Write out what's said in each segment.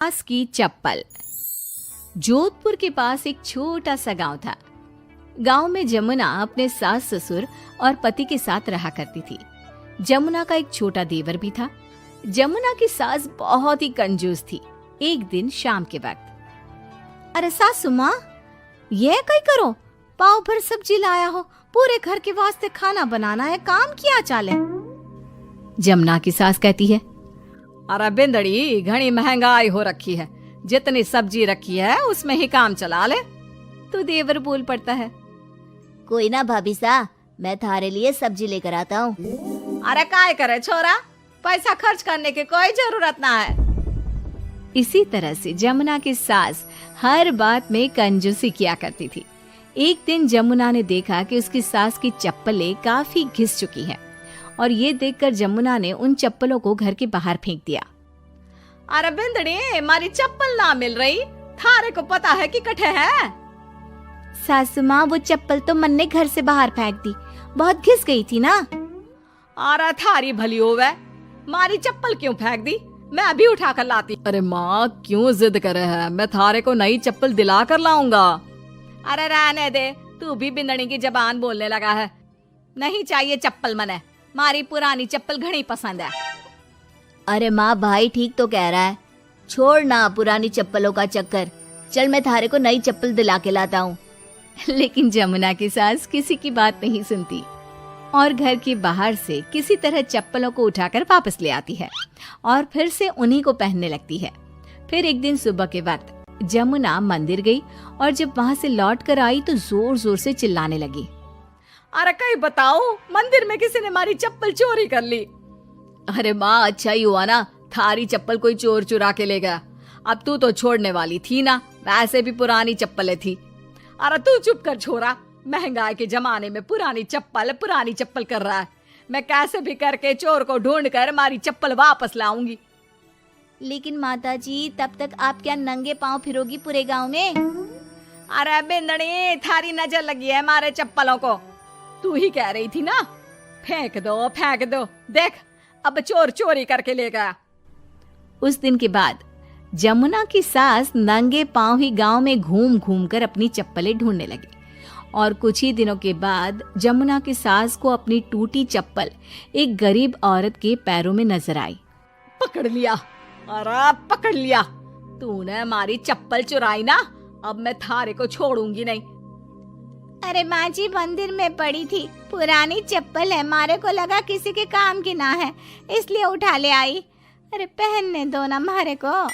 सास की चप्पल। जोधपुर के पास एक छोटा सा गांव था। गांव में जमुना अपने सास ससुर और पति के साथ रहा करती थी। जमुना का एक छोटा देवर भी था। जमुना की सास बहुत ही कंजूस थी। एक दिन शाम के वक्त, अरे सासू माँ, ये कई करो, पाव भर सब्जी लाया हो, पूरे घर के वास्ते खाना बनाना है, काम किया चाले। जमुना की सास कहती है, अरे बिंदड़ी, घनी महंगाई हो रखी है, जितनी सब्जी रखी है उसमें ही काम चला ले। तो देवर बोल पड़ता है, कोई ना भाभी सा, मैं थारे लिए सब्जी लेकर आता हूँ। अरे काय करे छोरा, पैसा खर्च करने की कोई जरूरत ना है। इसी तरह से जमुना की सास हर बात में कंजूसी किया करती थी। एक दिन जमुना ने देखा कि उसकी सास की चप्पलें काफी घिस चुकी हैं और ये देखकर जमुना ने उन चप्पलों को घर के बाहर फेंक दिया। अरे बिंदड़ी, मारी चप्पल ना मिल रही, थारे को पता है कि कठे है। सासू माँ, वो चप्पल तो मन ने घर से बाहर फेंक दी, बहुत घिस गई थी ना। अरे थारी भली होवे, मारी चप्पल क्यों फेंक दी, मैं अभी उठा कर लाती। अरे माँ, क्यों जिद करे है, मैं थारे को नई चप्पल दिला कर लाऊंगा। अरे रहने दे, तू भी बिंदड़ी की जबान बोलने लगा है। नहीं चाहिए चप्पल मने, मारी पुरानी चप्पल घनी पसंद है। अरे माँ, भाई ठीक तो कह रहा है, छोड़ ना पुरानी चप्पलों का चक्कर, चल मैं थारे को नई चप्पल दिला के लाता हूँ। लेकिन जमुना की सास किसी की बात नहीं सुनती और घर के बाहर से किसी तरह चप्पलों को उठाकर वापस ले आती है और फिर से उन्हीं को पहनने लगती है। फिर एक दिन सुबह के वक्त जमुना मंदिर गई और जब वहाँ से लौट कर आई तो जोर जोर से चिल्लाने लगी, अरे कहीं बताओ, मंदिर में किसी ने मारी चप्पल चोरी कर ली। अरे माँ, अच्छा ही हुआ ना, थारी चप्पल कोई चोर चुरा के ले गया। अब तू तो छोड़ने वाली थी ना, वैसे भी पुरानी चप्पलें थी। अरे तू चुप कर छोरा, महंगाई के जमाने में पुरानी चप्पल कर रहा है। मैं कैसे भी करके चोर को ढूंढ कर मारी चप्पल वापस लाऊंगी। लेकिन माता जी, तब तक आप क्या नंगे पांव फिरोगी पूरे गांव में? अरे बिंदड़ी, थारी नजर लगी है मारे चप्पलों को, तू ही कह रही थी ना, फेंक दो, देख अब चोर चोरी करके ले गया। उस दिन के बाद जमुना की सास नंगे पांव ही गांव में घूम घूम कर अपनी चप्पलें ढूंढने लगी और कुछ ही दिनों के बाद जमुना की सास को अपनी टूटी चप्पल एक गरीब औरत के पैरों में नजर आई। पकड़ लिया, अरे पकड़ लिया, तूने हमारी चप्पल चुराई ना, अब मैं थारे को छोड़ूंगी नहीं। अरे माँ जी, मंदिर में पड़ी थी, पुरानी चप्पल है, मारे को लगा किसी के काम की ना है, इसलिए उठा ले आई। अरे पहनने दो ना मारे को।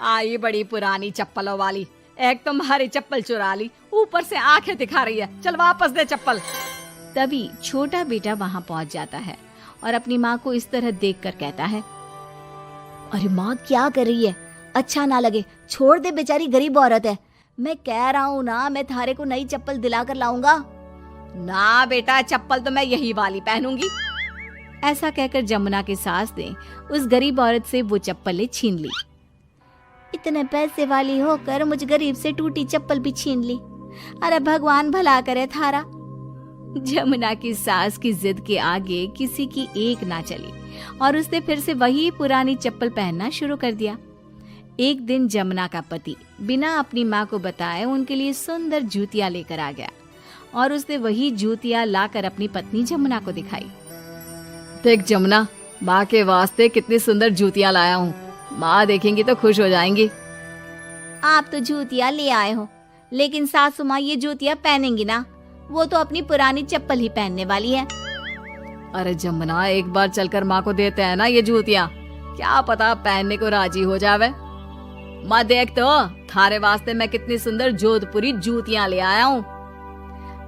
आई बड़ी पुरानी चप्पलों वाली, एक तो हमारी चप्पल चुरा ली, ऊपर से आंखें दिखा रही है, चल वापस दे चप्पल। तभी छोटा बेटा वहाँ पहुँच जाता है और अपनी माँ को इस तरह देखकर कहता है, अरे माँ, क्या कर रही है, अच्छा ना लगे, छोड़ दे, बेचारी गरीब औरत है। मैं कह रहा हूँ ना, मैं थारे को नई चप्पल दिला कर लाऊंगा। ना बेटा, चप्पल तो मैं यही वाली पहनूंगी। ऐसा कहकर जमुना की सास ने उस गरीब औरत से वो चप्पलें छीन ली। इतने पैसे वाली होकर मुझ गरीब से टूटी चप्पल भी छीन ली। अरे भगवान भला करे थारा। जमुना की सास की जिद के आगे किसी की एक ना चली और उसने फिर से वही पुरानी चप्पल पहनना शुरू कर दिया। एक दिन जमुना का पति बिना अपनी माँ को बताए उनके लिए सुंदर जूतियां लेकर आ गया और उसने वही जूतियां लाकर अपनी पत्नी जमुना को दिखाई। देख जमुना, माँ के वास्ते कितनी सुंदर जूतियां लाया हूँ, माँ देखेंगी तो खुश हो जाएंगी। आप तो जूतियां ले आए हो, लेकिन सासू माँ ये जूतियां पहनेंगी ना, वो तो अपनी पुरानी चप्पल ही पहनने वाली है। अरे जमुना, एक बार चलकर माँ को देते हैं ना ये जूतियां, क्या पता पहनने को राजी हो जावे। माँ देख तो, थारे वास्ते मैं कितनी सुंदर जोधपुरी जूतियां ले आया हूँ।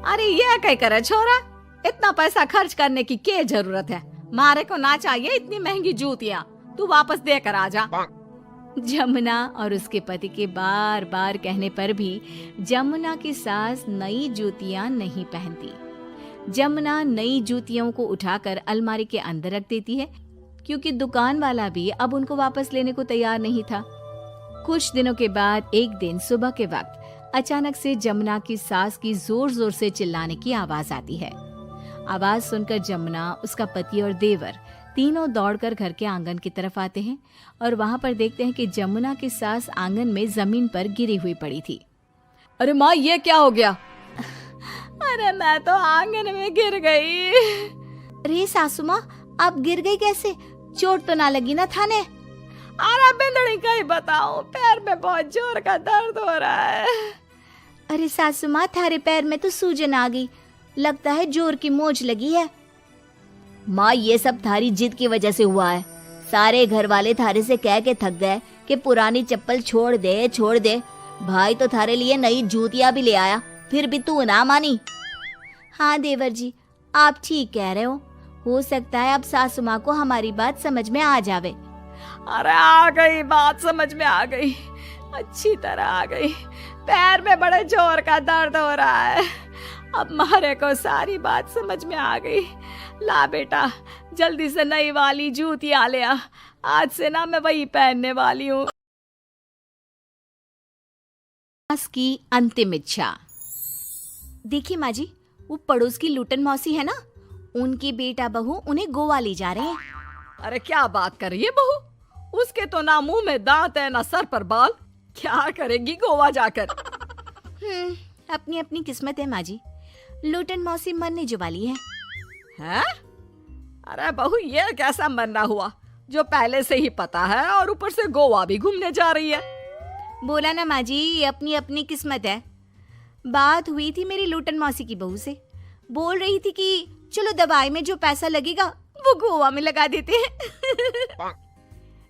अरे ये क्या करे छोरा, इतना पैसा खर्च करने की क्या जरूरत है, मारे को ना चाहिए इतनी महंगी जूतियां, तू वापस देकर आ जा। जमुना और उसके पति के बार बार कहने पर भी जमुना की सास नई जूतियां नहीं पहनती। जमुना नई जूतियों को उठाकर अलमारी के अंदर रख देती है, क्योंकि दुकान वाला भी अब उनको वापस लेने को तैयार नहीं था। कुछ दिनों के बाद एक दिन सुबह के वक्त अचानक से जमुना की सास की जोर जोर से चिल्लाने की आवाज आती है। आवाज सुनकर जमुना, उसका पति और देवर तीनों दौड़कर घर के आंगन की तरफ आते हैं और वहां पर देखते हैं कि जमुना की सास आंगन में जमीन पर गिरी हुई पड़ी थी। अरे माँ, ये क्या हो गया? अरे मैं तो आंगन में गिर गई। अरे सासू माँ, आप गिर गई कैसे? चोट तो ना लगी ना थाने? अरे बिंदड़ी कहीं बताओ, पैर में बहुत जोर का दर्द हो रहा है। अरे सासू माँ, थारे पैर में तो सूजन आ गई, लगता है जोर की मोच लगी है। माँ, ये सब थारी जिद की वजह से हुआ है। सारे घर वाले थारे से कह के थक गए कि पुरानी चप्पल छोड़ दे छोड़ दे। भाई तो थारे लिए नई जूतियां भी ले आया, फिर भी तू ना मानी। हाँ देवर जी, आप ठीक कह रहे हो सकता है अब सासू माँ को हमारी बात समझ में आ जावे। अरे आ गई, बात समझ में आ गई, अच्छी तरह आ गई। पैर में बड़े जोर का दर्द हो रहा है। अब मारे को सारी बात समझ में आ गई। ला बेटा, जल्दी से नई वाली जूतियां ले आ, आज से ना मैं वही पहनने वाली हूँ। सास की अंतिम इच्छा। देखिए माँ जी, वो पड़ोस की लूटन मौसी है ना, उनकी बेटा बहू उन्हें गोवा ले जा रहे हैं। अरे क्या बात कर रही है बहू? उसके तो ना मुंह में दांत है ना सर पर बाल, क्या करेगी गोवा जाकर? अपनी अपनी किस्मत है माँ जी, लूटन मौसी मरने जो वाली है। हैं? अरे बहू, ये कैसा मरना हुआ जो पहले से ही पता है और ऊपर से गोवा भी घूमने जा रही है? बोला ना माँ जी, ये अपनी अपनी किस्मत है। बात हुई थी मेरी लूटन मौसी की बहू से, बोल रही थी कि चलो दवाई में जो पैसा लगेगा वो गोवा में लगा देते हैं।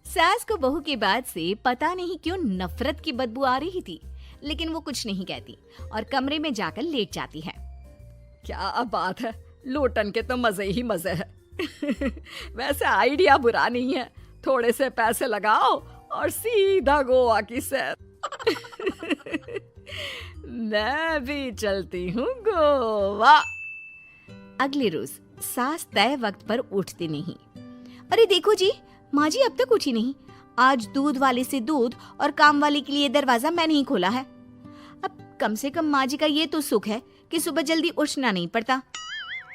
सास को बहू की बात से पता नहीं क्यों नफरत की बदबू आ रही थी, लेकिन वो कुछ नहीं कहती और कमरे में जाकर लेट जाती है। क्या बात है, लूटन के तो मजे ही मजे है। वैसे आइडिया बुरा नहीं है, थोड़े से पैसे लगाओ और सीधा गोवा की सैर। मैं भी चलती हूँ गोवा। अगले रोज सास तय वक्त पर उठती नहीं। अरे देखो जी, माँ जी अब तक उठी नहीं। आज दूध वाले से दूध और काम वाले के लिए दरवाजा मैंने ही खोला है। अब कम से कम माँ जी का ये तो सुख है कि सुबह जल्दी उठना नहीं पड़ता।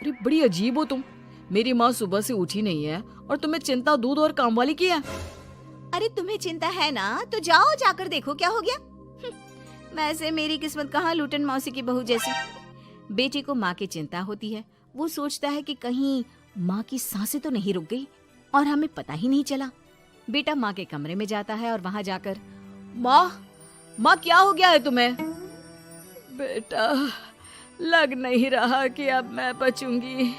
अरे बड़ी अजीब हो तुम। मेरी माँ सुबह से उठी नहीं है और तुम्हें चिंता दूध और काम वाली की है। अरे तुम्हें चिंता है ना, तो जाओ जाकर देखो क्या हो गया। वैसे मेरी किस्मत कहाँ लूटन मौसी की बहू जैसी। बेटी को माँ की चिंता होती है। वो सोचता है कि कहीं माँ की सांसें तो नहीं रुक गई और हमें पता ही नहीं चला। बेटा माँ के कमरे में जाता है और वहां जाकर, माँ क्या हो गया है तुम्हें? बेटा, लग नहीं रहा कि अब मैं बचूंगी।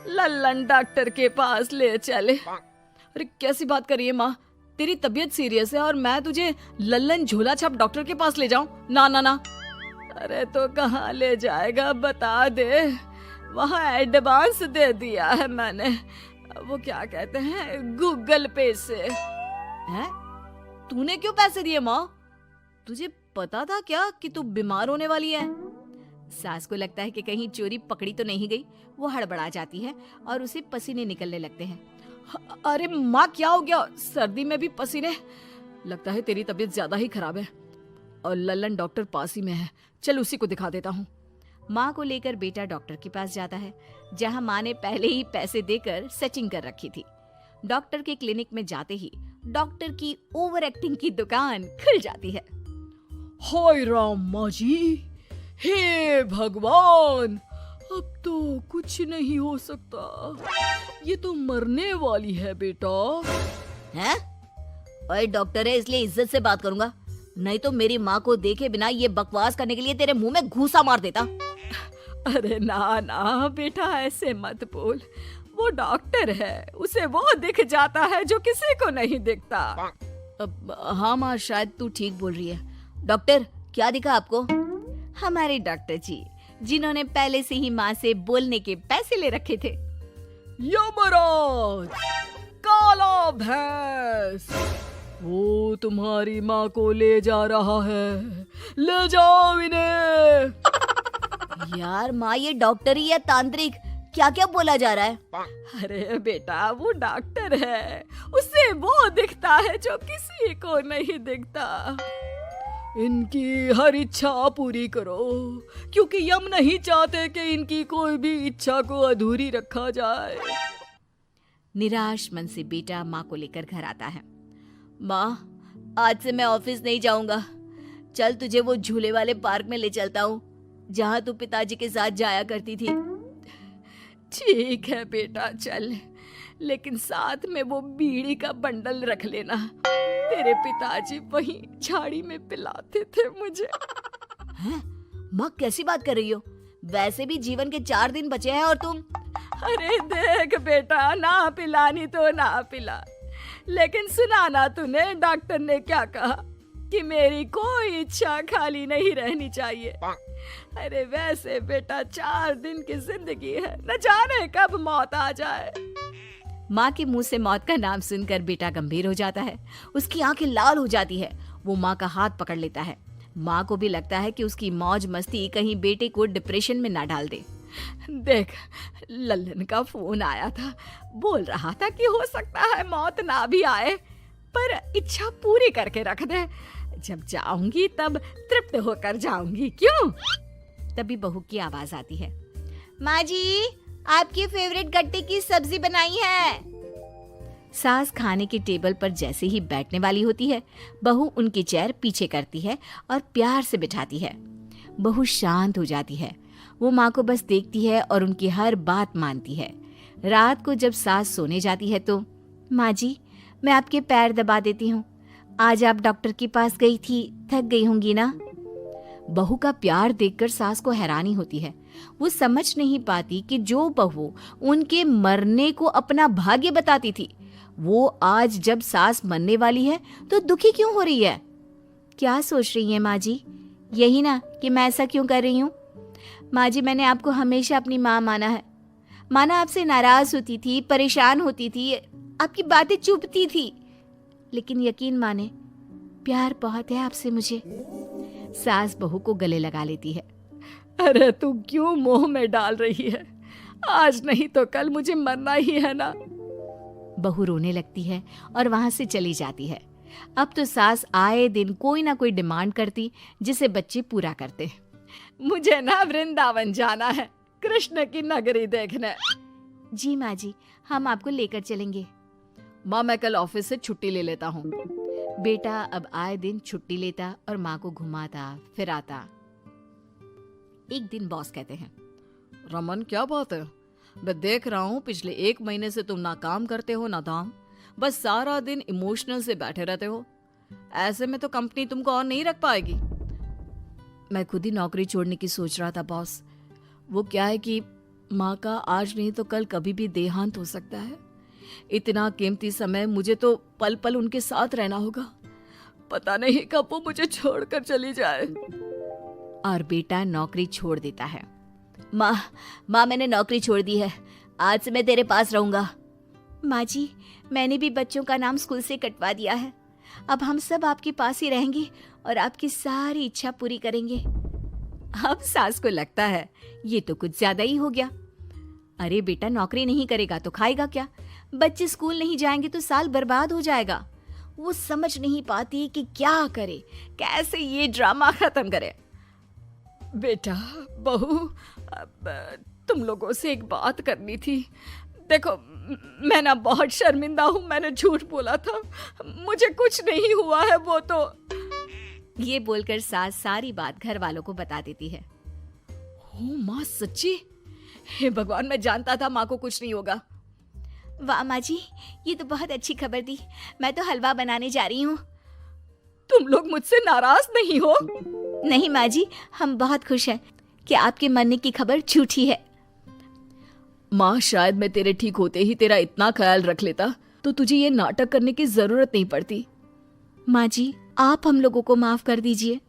लल्लन डॉक्टर के पास ले चले। अरे कैसी बात कर रही है माँ? तेरी तबीयत सीरियस है और मैं तुझे लल्लन झोला छाप डॉक्टर के पास ले जाऊं? ना ना ना। अरे तो कहाँ ले जाएगा बता दे। वहाँ एडवांस दे दिया है मैंने, वो क्या कहते हैं, गूगल पे से। हैं? तूने क्यों पैसे दिए माँ? तुझे पता था क्या कि तू बीमार होने वाली है? सास को लगता है कि कहीं चोरी पकड़ी तो नहीं गई। वो हड़बड़ा जाती है और उसे पसीने निकलने लगते हैं। अरे माँ क्या हो गया? सर्दी में भी पसीने? लगता है तेरी तबीयत ज्यादा ही खराब है और लल्लन डॉक्टर पास ही में है। चल उसी को दिखा देता हूँ। माँ को लेकर बेटा डॉक्टर के पास जाता है, जहाँ माँ ने पहले ही पैसे देकर सेटिंग कर रखी थी। डॉक्टर के क्लिनिक में जाते ही डॉक्टर की ओवर एक्टिंग की दुकान खुल जाती है। हाय राम माँ जी, हे भगवान, अब तो कुछ नहीं हो सकता। ये तो मरने वाली है बेटा। हैं? ओए डॉक्टर है इसलिए इज्जत से बात करूंगा, नहीं तो मेरी माँ को देखे बिना ये बकवास करने के लिए तेरे मुंह में घूसा मार देता। अरे ना ना बेटा, ऐसे मत बोल। वो डॉक्टर है, उसे वो दिख जाता है जो किसी को नहीं दिखता। हाँ माँ, शायद तू ठीक बोल रही है। डॉक्टर क्या दिखा आपको? हमारे डॉक्टर जी, जिन्होंने पहले से ही माँ से बोलने के पैसे ले रखे थे। यमराज, काला भैंस, वो तुम्हारी माँ को ले जा रहा है, ले जाओ इन्हें। यार माँ, ये डॉक्टर ही है तांत्रिक, क्या क्या बोला जा रहा है? अरे बेटा, वो डॉक्टर है, उसे वो दिखता है जो किसी को नहीं दिखता। इनकी हर इच्छा पूरी करो, क्योंकि यम नहीं चाहते कि इनकी कोई भी इच्छा को अधूरी रखा जाए। निराश मन से बेटा माँ को लेकर घर आता है। माँ, आज से मैं ऑफिस नहीं जाऊंगा। चल तुझे वो झूले वाले पार्क में ले चलता हूँ जहाँ तू पिताजी के साथ जाया करती थी। ठीक है बेटा, चल, लेकिन साथ में वो बीड़ी का बंडल रख लेना। तेरे पिताजी वहीं झाड़ी में पिलाते थे मुझे। हैं? माँ कैसी बात कर रही हो? वैसे भी जीवन के 4 दिन बचे हैं और तुम। अरे देख बेटा, ना पिलानी तो ना पिला, लेकिन सुना ना तूने डॉक्टर ने क्या कहा कि मेरी कोई इच्छा खाली नहीं रहनी चाहिए। अरे वैसे बेटा 4 दिन की जिंदगी है, न जाने कब मौत आ जाए। माँ के मुंह से मौत का नाम सुनकर बेटा गंभीर हो जाता है। उसकी आंखें लाल हो जाती है। वो माँ का हाथ पकड़ लेता है। माँ को भी लगता है कि उसकी मौज मस्ती कहीं बेटे को डिप्रेशन में ना डाल दे। देख, लल्लन का फोन आया था, बोल रहा था कि हो सकता है मौत ना भी आए, पर इच्छा पूरी करके रख दे। जब जाऊंगी तब तृप्त होकर जाऊंगी, क्यों? तभी बहू की आवाज आती है। माँ जी, आपकी फेवरेट गट्टे की सब्जी बनाई है। सास खाने के टेबल पर जैसे ही बैठने वाली होती है, बहू उनकी चेयर पीछे करती है और प्यार से बिठाती है। बहू शांत हो जाती है। वो माँ को बस देखती है और उनकी हर बात मानती है। रात को जब सास सोने जाती है तो, माँ जी, मैं आपके पैर दबा देती हूँ। आज आप डॉक्टर के पास गई थी, थक गई होंगी ना। बहू का प्यार देखकर सास को हैरानी होती है। वो समझ नहीं पाती कि जो बहू उनके मरने को अपना भाग्य बताती थी, वो आज जब सास मरने वाली है तो दुखी क्यों हो रही है। क्या सोच रही है माँ जी? यही ना कि मैं ऐसा क्यों कर रही हूँ। माँ जी, मैंने आपको हमेशा अपनी माँ माना है। माना आपसे नाराज होती थी, परेशान होती थी, आपकी बातें चुभती थी, लेकिन यकीन माने, प्यार बहुत है आपसे मुझे। सास बहू को गले लगा लेती है। अरे तू क्यों मोह में डाल रही है? आज नहीं तो कल मुझे मरना ही है ना। बहू रोने लगती है और वहां से चली जाती है। अब तो सास आए दिन कोई ना कोई डिमांड करती जिसे बच्चे पूरा करते। मुझे ना वृंदावन जाना है, कृष्ण की नगरी देखने। जी माँ जी, हम आपको लेकर चलेंगे। माँ, मैं कल ऑफिस से छुट्टी ले लेता हूँ। बेटा अब आए दिन छुट्टी लेता और माँ को घुमाता फिराता। एक दिन बॉस कहते हैं, रमन, क्या बात है? मैं देख रहा हूँ पिछले 1 महीने से तुम ना काम करते हो ना दाम, बस सारा दिन इमोशनल से बैठे रहते हो। ऐसे में तो कंपनी तुमको और नहीं रख पाएगी। मैं खुद ही नौकरी छोड़ने की सोच रहा था बॉस। वो क्या है कि माँ का आज नहीं तो कल कभी भी देहांत हो सकता है। इतना कीमती समय मुझे तो पल पल उनके साथ रहना होगा। पता नहीं कब वो मुझे छोड़कर चली जाए। और बेटा नौकरी छोड़ देता है। माँ, मैंने नौकरी छोड़ दी है। आज से मैं तेरे पास रहूंगा। माँ जी, मैंने भी बच्चों का नाम स्कूल से कटवा दिया है। अब हम सब आपके पास ही रहेंगे और आपकी सारी इच्छा पूरी करेंगे। अब सास को लगता है ये तो कुछ ज्यादा ही हो गया। अरे बेटा, नौकरी नहीं करेगा तो खाएगा क्या? बच्चे स्कूल नहीं जाएंगे तो साल बर्बाद हो जाएगा। वो समझ नहीं पाती कि क्या करे, कैसे ये ड्रामा खत्म करे। बेटा, बहू, तुम लोगों से एक बात करनी थी। देखो, मैं ना बहुत शर्मिंदा हूँ, मैंने झूठ बोला था, मुझे कुछ नहीं हुआ है। वो तो ये बोलकर सास सारी बात घर वालों को बता देती है। ओ माँ, सच्ची? हे भगवान, मैं जानता था माँ को कुछ नहीं होगा। वाह माँ जी, ये तो बहुत अच्छी खबर दी। मैं तो हलवा बनाने जा रही हूँ। तुम लोग मुझसे नाराज नहीं हो? नहीं माँ जी, हम बहुत खुश हैं कि आपके मरने की खबर झूठी है। माँ, शायद मैं तेरे ठीक होते ही तेरा इतना ख्याल रख लेता तो तुझे ये नाटक करने की जरूरत नहीं पड़ती। माँ जी, आप हम लोगों को माफ कर दीजिए।